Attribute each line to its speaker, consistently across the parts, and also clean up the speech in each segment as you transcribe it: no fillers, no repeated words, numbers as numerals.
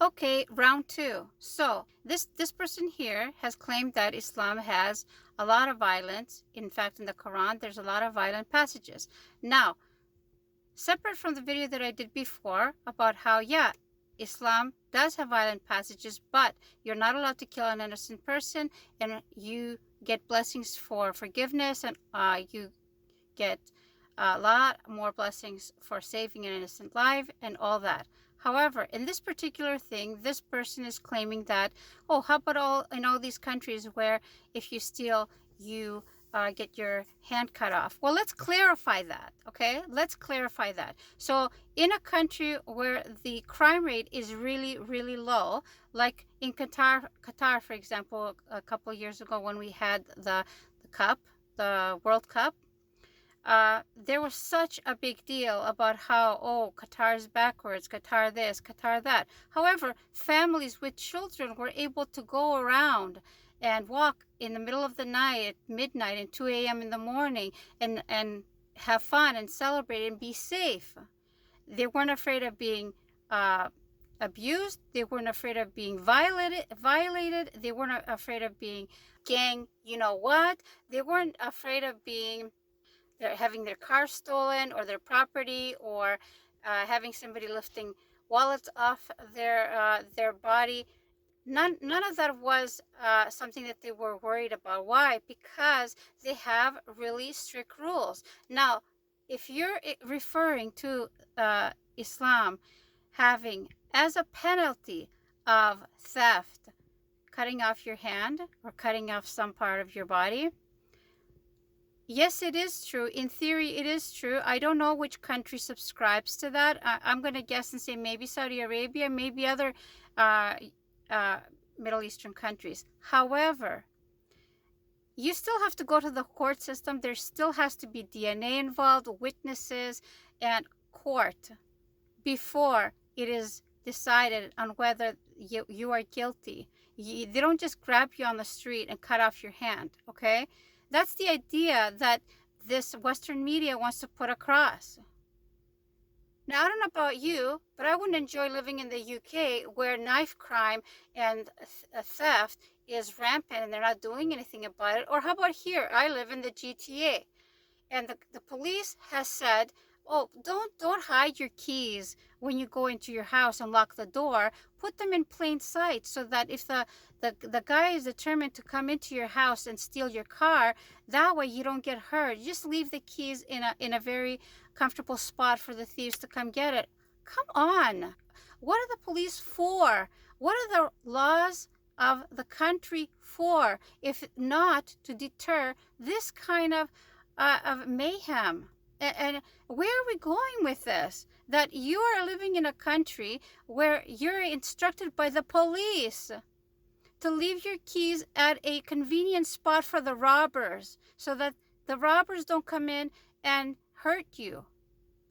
Speaker 1: Okay, round two. So this person here has claimed that Islam has a lot of violence. In fact, in the Quran, there's a lot of violent passages. Now, separate from the video that I did before about how, yeah, Islam does have violent passages, but you're not allowed to kill an innocent person, and you get blessings for forgiveness, and you get a lot more blessings for saving an innocent life and all that. However, in this particular thing, this person is claiming that, oh, how about all these countries where if you steal, you get your hand cut off? Well, let's clarify that, okay? Let's clarify that. So in a country where the crime rate is really, really low, like in Qatar, for example, a couple of years ago when we had the World Cup, there was such a big deal about how, oh, Qatar's backwards, Qatar this, Qatar that. However, families with children were able to go around and walk in the middle of the night at midnight and 2 a.m. in the morning and have fun and celebrate and be safe. They weren't afraid of being abused. They weren't afraid of being violated. They weren't afraid of being gang, you know what? They weren't afraid of being having their car stolen or their property, or having somebody lifting wallets off their body. None of that was something that they were worried about. Why? Because they have really strict rules. Now, if you're referring to Islam having as a penalty of theft, cutting off your hand or cutting off some part of your body, yes, it is true. In theory, it is true. I don't know which country subscribes to that. I'm going to guess and say maybe Saudi Arabia, maybe other Middle Eastern countries. However, you still have to go to the court system. There still has to be DNA involved, witnesses, and court before it is decided on whether you are guilty. They don't just grab you on the street and cut off your hand, okay? That's the idea that this Western media wants to put across. Now, I don't know about you, but I wouldn't enjoy living in the UK where knife crime and theft is rampant and they're not doing anything about it. Or how about here? I live in the GTA, and the police has said, oh, don't hide your keys when you go into your house and lock the door. Put them in plain sight so that if the guy is determined to come into your house and steal your car, that way you don't get hurt. You just leave the keys in a very comfortable spot for the thieves to come get it. Come on. What are the police for? What are the laws of the country for, if not to deter this kind of mayhem? And where are we going with this? That you are living in a country where you're instructed by the police to leave your keys at a convenient spot for the robbers so that the robbers don't come in and hurt you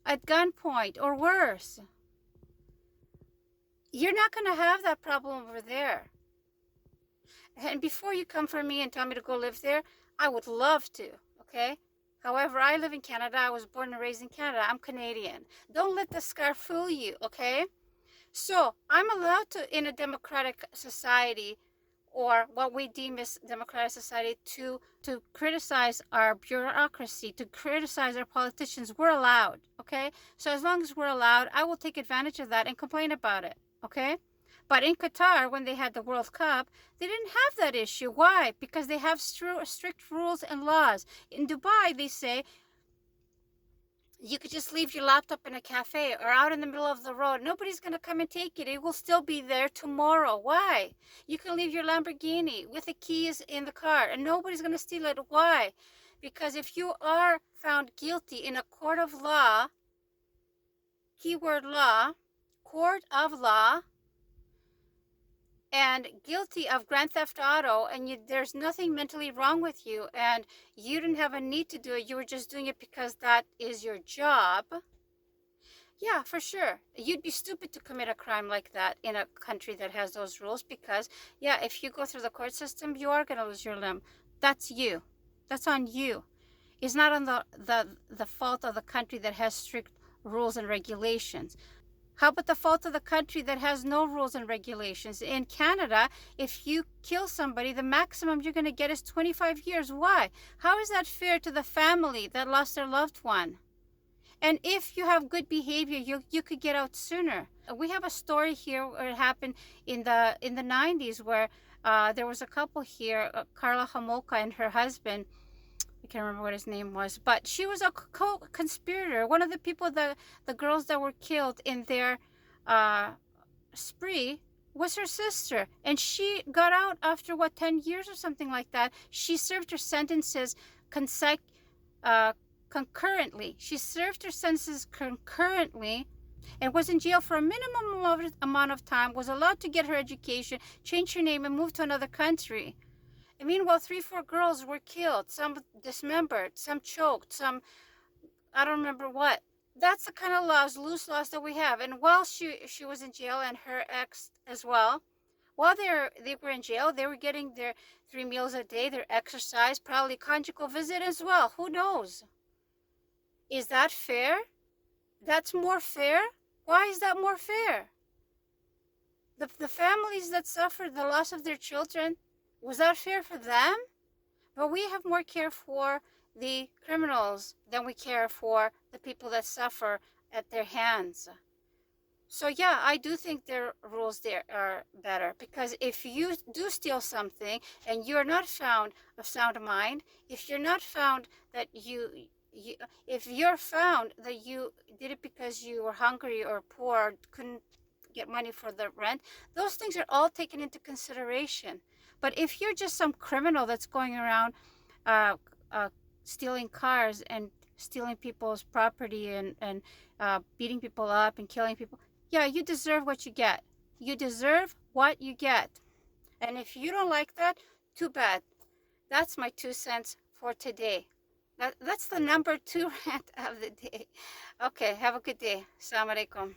Speaker 1: at gunpoint or worse. You're not going to have that problem over there. And before you come for me and tell me to go live there, I would love to, okay? However, I live in Canada. I was born and raised in Canada. I'm Canadian. Don't let the scar fool you, okay? So I'm allowed to, in a democratic society, or what we deem as democratic society, to criticize our bureaucracy, to criticize our politicians. We're allowed, okay? So as long as we're allowed, I will take advantage of that and complain about it, okay? But in Qatar, when they had the World Cup, they didn't have that issue. Why? Because they have strict rules and laws. In Dubai, they say you could just leave your laptop in a cafe or out in the middle of the road. Nobody's going to come and take it. It will still be there tomorrow. Why? You can leave your Lamborghini with the keys in the car and nobody's going to steal it. Why? Because if you are found guilty in a court of law, keyword law, court of law, and guilty of grand theft auto, and there's nothing mentally wrong with you, and you didn't have a need to do it, you were just doing it because that is your job, yeah, for sure. You'd be stupid to commit a crime like that in a country that has those rules, because, yeah, if you go through the court system, you are going to lose your limb. That's you. That's on you. It's not on the fault of the country that has strict rules and regulations. How about the fault of the country that has no rules and regulations? In Canada, if you kill somebody, the maximum you're going to get is 25 years. Why? How is that fair to the family that lost their loved one? And if you have good behavior, you could get out sooner. We have a story here where it happened in the 90s where there was a couple here, Carla Homolka and her husband. I can't remember what his name was, but she was a co-conspirator. One of the people, the girls that were killed in their spree was her sister. And she got out after, 10 years or something like that. She served her sentences concurrently. She served her sentences concurrently and was in jail for a minimum amount of time, was allowed to get her education, change her name, and move to another country. And meanwhile, 3-4 girls were killed, some dismembered, some choked, some, I don't remember what. That's the kind of laws, loose laws that we have. And while she was in jail, and her ex as well, while they were in jail, they were getting their 3 meals a day, their exercise, probably conjugal visit as well. Who knows? Is that fair? That's more fair? Why is that more fair? The families that suffered the loss of their children, was that fair for them? But we have more care for the criminals than we care for the people that suffer at their hands. So yeah, I do think their rules there are better, because if you do steal something and you're not found of sound mind, if you're not found that if you're found that you did it because you were hungry or poor, or couldn't get money for the rent, those things are all taken into consideration. But if you're just some criminal that's going around stealing cars and stealing people's property and beating people up and killing people, yeah, you deserve what you get. You deserve what you get. And if you don't like that, too bad. That's my 2 cents for today. That's the number 2 rant of the day. Okay, have a good day. Assalamu alaikum.